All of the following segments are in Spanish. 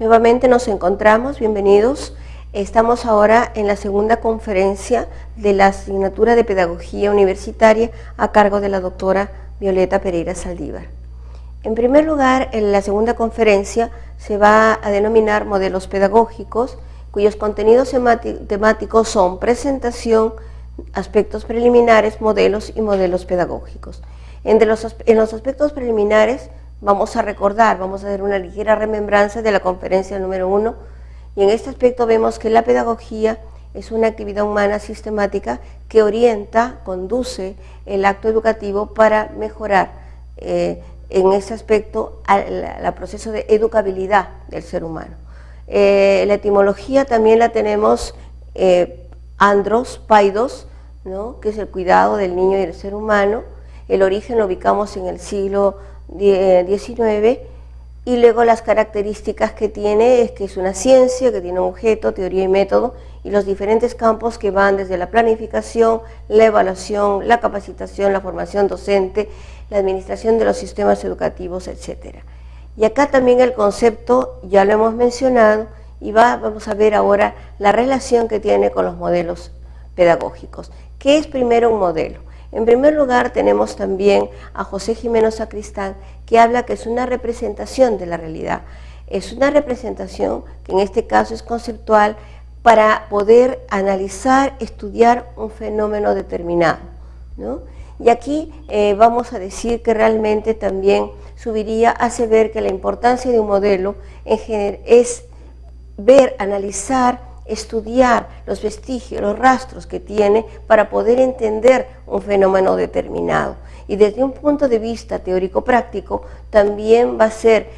Nuevamente nos encontramos, bienvenidos. Estamos ahora en la segunda conferencia de la asignatura de Pedagogía Universitaria a cargo de la doctora Violeta Pereira Saldívar. En primer lugar, en la segunda conferencia se va a denominar modelos pedagógicos, cuyos contenidos temáticos son presentación, aspectos preliminares, modelos y modelos pedagógicos. En los aspectos preliminares vamos a recordar, vamos a hacer una ligera remembranza de la conferencia número 1, y en este aspecto vemos que la pedagogía es una actividad humana sistemática que orienta, conduce el acto educativo para mejorar en ese aspecto el proceso de educabilidad del ser humano. La etimología también la tenemos andros, paidos, ¿no?, que es el cuidado del niño y del ser humano. El origen lo ubicamos en el siglo XIX, y luego las características que tiene es que es una ciencia que tiene un objeto, teoría y método, y los diferentes campos que van desde la planificación, la evaluación, la capacitación, la formación docente, la administración de los sistemas educativos, etc. Y acá también el concepto ya lo hemos mencionado, y vamos a ver ahora la relación que tiene con los modelos pedagógicos. ¿Qué es primero un modelo? En primer lugar tenemos también a José Jimeno Sacristán, que habla que es una representación de la realidad. Es una representación que en este caso es conceptual para poder analizar, estudiar un fenómeno determinado, ¿no? Y aquí vamos a decir que realmente también subiría, hace ver que la importancia de un modelo es ver, analizar, estudiar los vestigios, los rastros que tiene para poder entender un fenómeno determinado. Y desde un punto de vista teórico-práctico también va a ser,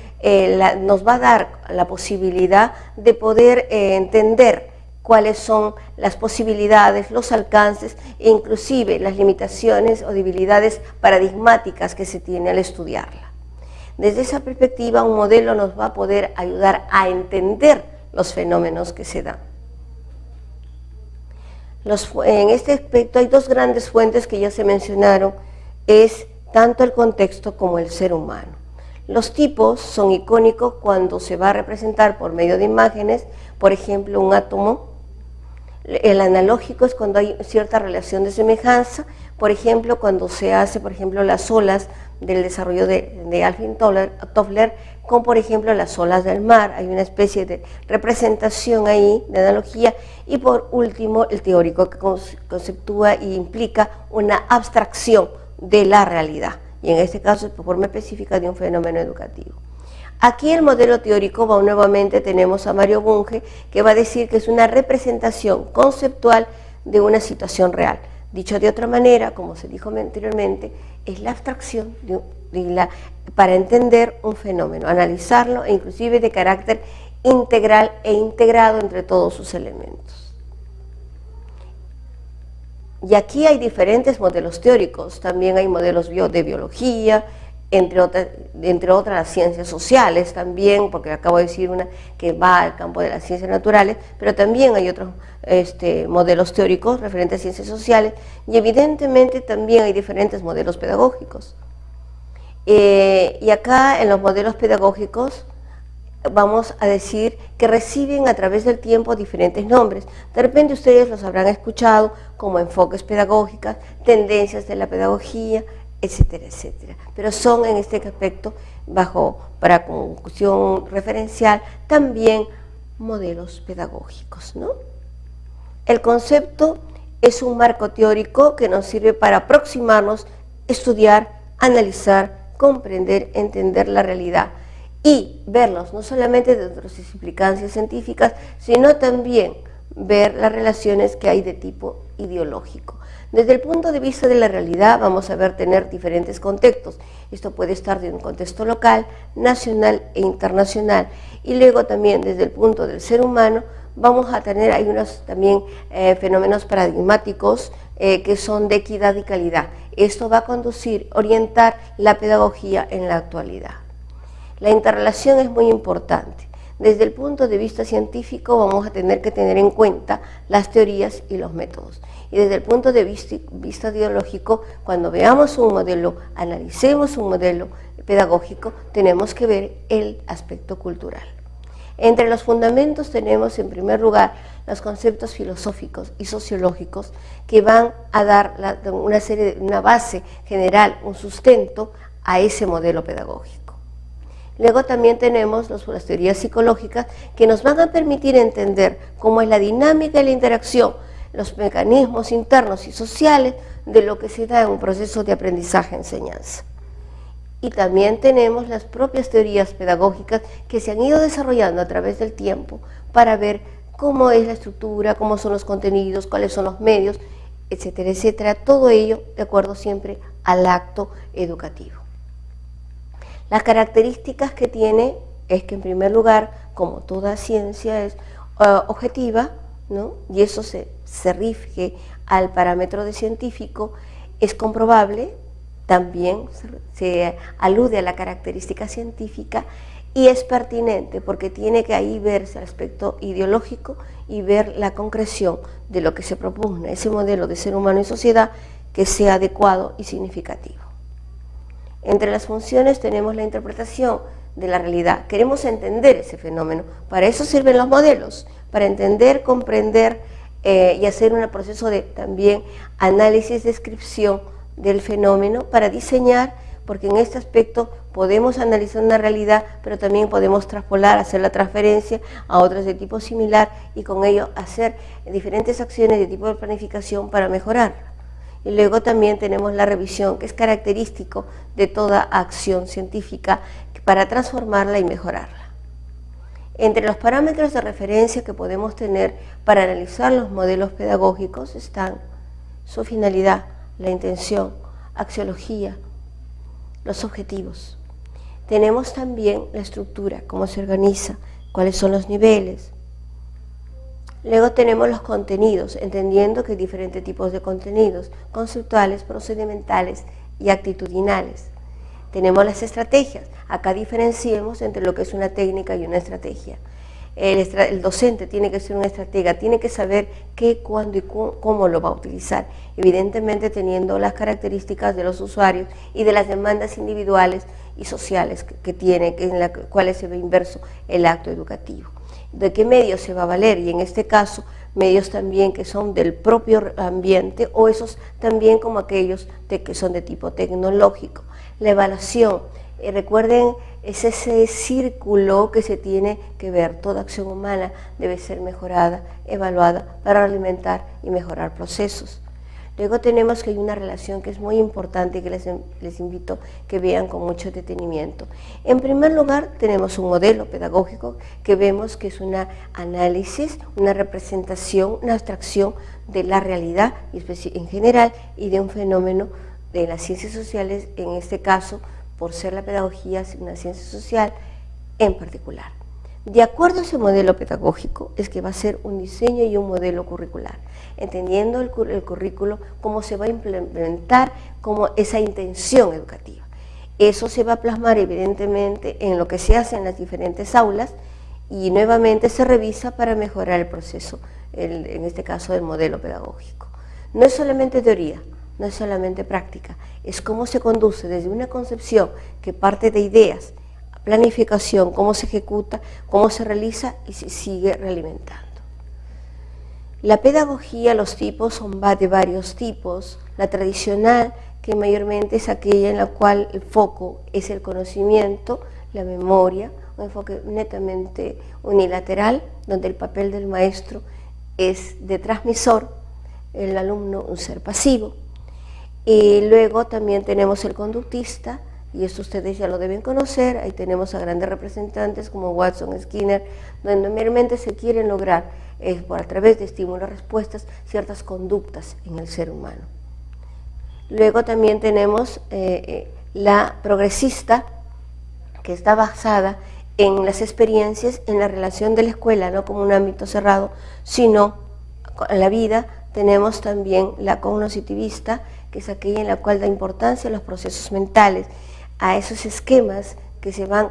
nos va a dar la posibilidad de poder entender cuáles son las posibilidades, los alcances e inclusive las limitaciones o debilidades paradigmáticas que se tiene al estudiarla. Desde esa perspectiva, un modelo nos va a poder ayudar a entender los fenómenos que se dan. En este aspecto hay dos grandes fuentes que ya se mencionaron, es tanto el contexto como el ser humano. Los tipos son icónicos cuando se va a representar por medio de imágenes, por ejemplo un átomo. El analógico es cuando hay cierta relación de semejanza, por ejemplo cuando se hace las olas del desarrollo de Alvin Toffler, con por ejemplo las olas del mar, hay una especie de representación ahí, de analogía, y por último el teórico que conceptúa e implica una abstracción de la realidad, y en este caso de forma específica de un fenómeno educativo. Aquí el modelo teórico, nuevamente tenemos a Mario Bunge, que va a decir que es una representación conceptual de una situación real. Dicho de otra manera, como se dijo anteriormente, es la abstracción para entender un fenómeno, analizarlo e inclusive de carácter integral e integrado entre todos sus elementos. Y aquí hay diferentes modelos teóricos, también hay modelos de biología, entre otras las ciencias sociales también, porque acabo de decir una que va al campo de las ciencias naturales, pero también hay otros modelos teóricos referentes a ciencias sociales, y evidentemente también hay diferentes modelos pedagógicos. Y acá en los modelos pedagógicos vamos a decir que reciben a través del tiempo diferentes nombres. De repente ustedes los habrán escuchado como enfoques pedagógicos, tendencias de la pedagogía, etcétera, etcétera. Pero son en este aspecto, para conclusión referencial, también modelos pedagógicos, ¿no? El concepto es un marco teórico que nos sirve para aproximarnos, estudiar, analizar, comprender, entender la realidad y verlos no solamente desde sus implicancias científicas, sino también ver las relaciones que hay de tipo ideológico. Desde el punto de vista de la realidad vamos a tener diferentes contextos. Esto puede estar de un contexto local, nacional e internacional. Y luego también desde el punto del ser humano vamos a tener, hay unos también fenómenos paradigmáticos que son de equidad y calidad. Esto va a conducir, orientar la pedagogía en la actualidad. La interrelación es muy importante. Desde el punto de vista científico vamos a tener que tener en cuenta las teorías y los métodos. Y desde el punto de vista ideológico, cuando veamos un modelo, analicemos un modelo pedagógico, tenemos que ver el aspecto cultural. Entre los fundamentos tenemos en primer lugar los conceptos filosóficos y sociológicos que van a dar una base general, un sustento a ese modelo pedagógico. Luego también tenemos las teorías psicológicas que nos van a permitir entender cómo es la dinámica y la interacción, los mecanismos internos y sociales de lo que se da en un proceso de aprendizaje-enseñanza. Y también tenemos las propias teorías pedagógicas que se han ido desarrollando a través del tiempo para ver cómo es la estructura, cómo son los contenidos, cuáles son los medios, etcétera, etcétera. Todo ello de acuerdo siempre al acto educativo. Las características que tiene es que en primer lugar, como toda ciencia es objetiva, ¿no? Y eso se rige al parámetro de científico, es comprobable, también se alude a la característica científica y es pertinente porque tiene que ahí verse el aspecto ideológico y ver la concreción de lo que se propugna, ese modelo de ser humano y sociedad que sea adecuado y significativo. Entre las funciones tenemos la interpretación de la realidad. Queremos entender ese fenómeno. Para eso sirven los modelos, para entender, comprender y hacer un proceso de también análisis, descripción del fenómeno para diseñar, porque en este aspecto podemos analizar una realidad, pero también podemos traspolar, hacer la transferencia a otras de tipo similar y con ello hacer diferentes acciones de tipo de planificación para mejorarla. Y luego también tenemos la revisión, que es característico de toda acción científica para transformarla y mejorarla. Entre los parámetros de referencia que podemos tener para analizar los modelos pedagógicos están su finalidad, la intención, axiología, los objetivos. Tenemos también la estructura, cómo se organiza, cuáles son los niveles. Luego tenemos los contenidos, entendiendo que hay diferentes tipos de contenidos, conceptuales, procedimentales y actitudinales. Tenemos las estrategias, acá diferenciemos entre lo que es una técnica y una estrategia. El docente tiene que ser un estratega, tiene que saber qué, cuándo y cómo lo va a utilizar, evidentemente teniendo las características de los usuarios y de las demandas individuales y sociales que tiene, en las cuales se ve inverso el acto educativo. ¿De qué medios se va a valer? Y en este caso, medios también que son del propio ambiente o esos también como aquellos que son de tipo tecnológico. La evaluación, recuerden, es ese círculo que se tiene que ver. Toda acción humana debe ser mejorada, evaluada para alimentar y mejorar procesos. Luego tenemos que hay una relación que es muy importante y que les invito que vean con mucho detenimiento. En primer lugar, tenemos un modelo pedagógico que vemos que es un análisis, una representación, una abstracción de la realidad en general y de un fenómeno de las ciencias sociales, en este caso, por ser la pedagogía una ciencia social en particular. De acuerdo a ese modelo pedagógico es que va a ser un diseño y un modelo curricular, entendiendo el currículo, cómo se va a implementar, como esa intención educativa. Eso se va a plasmar evidentemente en lo que se hace en las diferentes aulas y nuevamente se revisa para mejorar el proceso, en este caso del modelo pedagógico. No es solamente teoría, no es solamente práctica, es cómo se conduce desde una concepción que parte de ideas, planificación, cómo se ejecuta, cómo se realiza y se sigue realimentando. La pedagogía, los tipos son de varios tipos. La tradicional, que mayormente es aquella en la cual el foco es el conocimiento, la memoria, un enfoque netamente unilateral, donde el papel del maestro es de transmisor, el alumno un ser pasivo. Y luego también tenemos el conductista, y esto ustedes ya lo deben conocer. Ahí tenemos a grandes representantes como Watson, Skinner, donde meramente se quieren lograr, a través de estímulos y respuestas, ciertas conductas en el ser humano. Luego también tenemos la progresista, que está basada en las experiencias, en la relación de la escuela, no como un ámbito cerrado, sino en la vida. Tenemos también la cognitivista, que es aquella en la cual da importancia a los procesos mentales, a esos esquemas que se van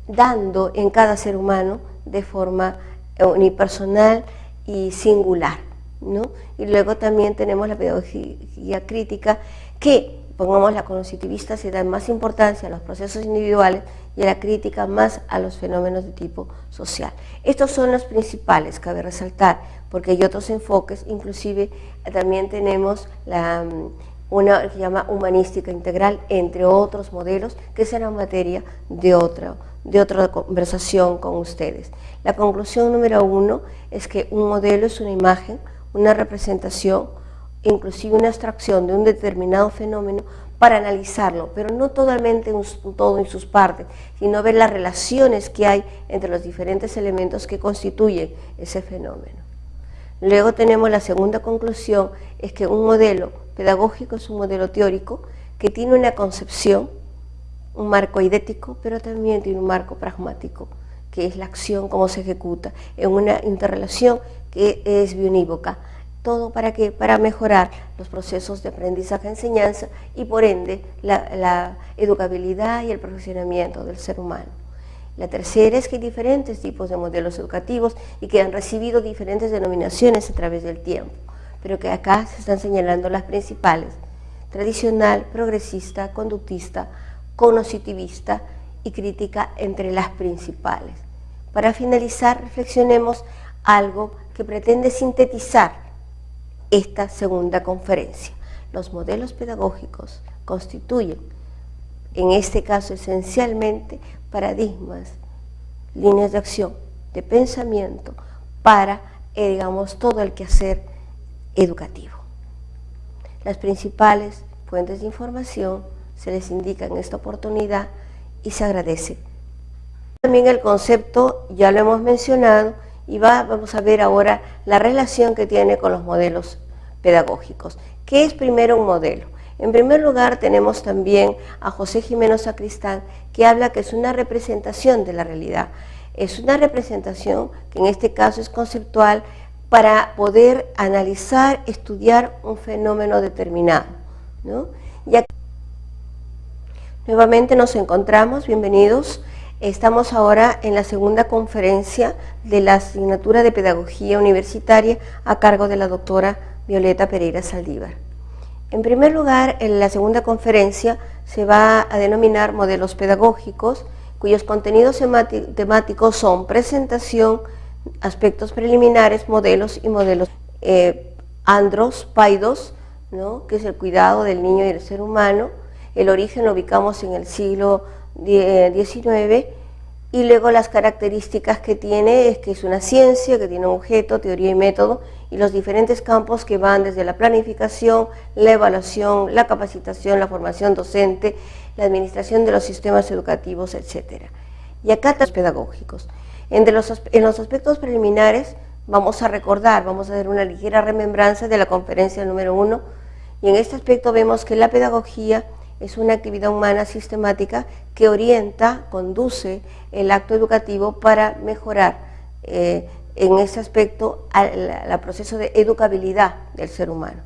dando en cada ser humano de forma unipersonal y singular, ¿no? Y luego también tenemos la pedagogía crítica, que pongamos la cognitivista, se da más importancia a los procesos individuales y a la crítica más a los fenómenos de tipo social. Estos son los principales, cabe resaltar, porque hay otros enfoques, inclusive también tenemos una que se llama humanística integral, entre otros modelos, que será materia de otra conversación con ustedes. La conclusión número 1 es que un modelo es una imagen, una representación, inclusive una abstracción de un determinado fenómeno para analizarlo, pero no totalmente todo en sus partes, sino ver las relaciones que hay entre los diferentes elementos que constituyen ese fenómeno. Luego tenemos la segunda conclusión, es que un modelo pedagógico es un modelo teórico que tiene una concepción, un marco idético, pero también tiene un marco pragmático, que es la acción, cómo se ejecuta, en una interrelación que es biunívoca. ¿Todo para qué? Para mejorar los procesos de aprendizaje-enseñanza y por ende la educabilidad y el perfeccionamiento del ser humano. La tercera es que hay diferentes tipos de modelos educativos y que han recibido diferentes denominaciones a través del tiempo, pero que acá se están señalando las principales: tradicional, progresista, conductista, cognitivista y crítica entre las principales. Para finalizar, reflexionemos algo que pretende sintetizar esta segunda conferencia. Los modelos pedagógicos constituyen, en este caso esencialmente, paradigmas, líneas de acción, de pensamiento para, digamos, todo el quehacer educativo. Las principales fuentes de información se les indica en esta oportunidad y se agradece. También el concepto ya lo hemos mencionado y vamos a ver ahora la relación que tiene con los modelos pedagógicos. ¿Qué es primero un modelo? En primer lugar tenemos también a José Jimeno Sacristán, que habla que es una representación de la realidad. Es una representación que en este caso es conceptual para poder analizar, estudiar un fenómeno determinado, ¿no? Y aquí nuevamente nos encontramos, bienvenidos. Estamos ahora en la segunda conferencia de la asignatura de Pedagogía Universitaria a cargo de la doctora Violeta Pereira Saldívar. En primer lugar, en la segunda conferencia se va a denominar modelos pedagógicos, cuyos contenidos temáticos son presentación, aspectos preliminares, modelos y modelos andros, paidos, ¿no?, que es el cuidado del niño y del ser humano. El origen lo ubicamos en el siglo XIX, y luego las características que tiene es que es una ciencia, que tiene un objeto, teoría y método, y los diferentes campos que van desde la planificación, la evaluación, la capacitación, la formación docente, la administración de los sistemas educativos, etc. Y acá los pedagógicos. En los aspectos preliminares vamos a recordar, vamos a hacer una ligera remembranza de la conferencia número 1, y en este aspecto vemos que la pedagogía es una actividad humana sistemática que orienta, conduce el acto educativo para mejorar en ese aspecto el proceso de educabilidad del ser humano.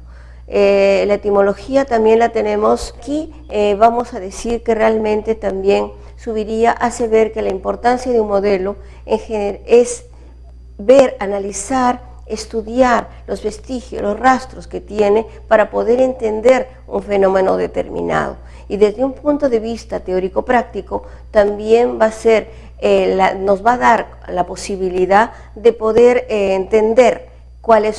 La etimología también la tenemos aquí. Vamos a decir que realmente también subiría, hace ver que la importancia de un modelo es ver, analizar, estudiar los vestigios, los rastros que tiene para poder entender un fenómeno determinado. Y desde un punto de vista teórico-práctico también va a ser, nos va a dar la posibilidad de poder entender cuáles